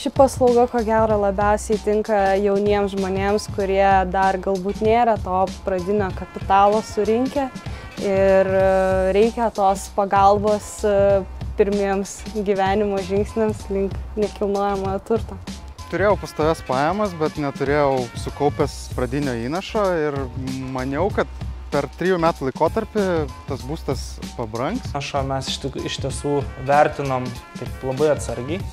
Ši paslauga, ko gero, labiausiai tinka jauniems žmonėms, kurie dar galbūt nėra to pradinio kapitalo surinkę ir reikia tos pagalbos pirmiems gyvenimo žingsniams link nekilnojamojo turto. Turėjau pastovias pajamas, bet neturėjau sukaupęs pradinio įnašo ir maniau, kad per 3 metų laikotarpį tas būstas pabrangs. Mes iš tiesų vertinom taip labai atsargiai.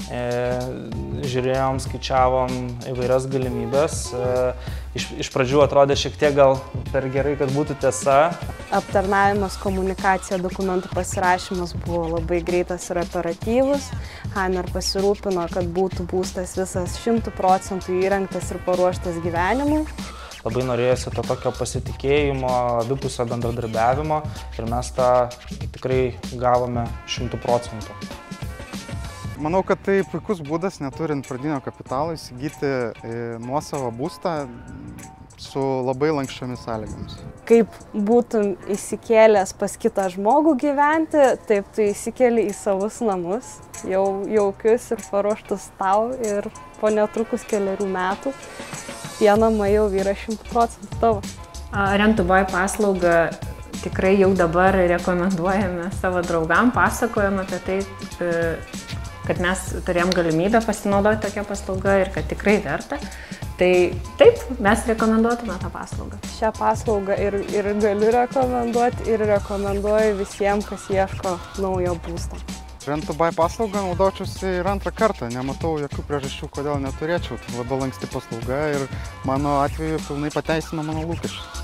Žiūrėjom, skaičiavom įvairias galimybės. Iš pradžių atrodė šiek tiek gal per gerai, kad būtų tiesa. Aptarnavimas, komunikacija, dokumentų pasirašymas buvo labai greitas ir operatyvus. Haner pasirūpino, kad būtų būstas visas 100% įrengtas ir paruoštas gyvenimui. Labai norėjosi to tokio pasitikėjimo, abipusio bendradarbiavimo ir mes tą tikrai gavome 100%. Manau, kad tai puikus būdas, neturint pradinio kapitalo, įsigyti nuosavą būstą su labai lankščiomis sąlygomis. Kaip būtum įsikėlęs pas kitą žmogų gyventi, taip tu įsikeli į savus namus, jau jaukius ir paruoštus tau ir po netrukus 4 metų tie namai jau yra 100% tavo. Rent to buy paslaugą tikrai jau dabar rekomenduojame savo draugam, pasakojame apie tai, kad mes turėjom galimybę pasinaudoti tokią paslaugą ir kad tikrai verta. Tai taip, mes rekomenduotume tą paslaugą. Šią paslaugą ir galiu rekomenduoti ir rekomenduoju visiems, kas ieško naujo būsto. Rent to buy paslaugą naudočiausi ir antrą kartą. Nematau jokių priežasčių, kodėl neturėčiau. Tai labai lanksti paslauga ir mano atveju pilnai pateisina mano lūkesčius.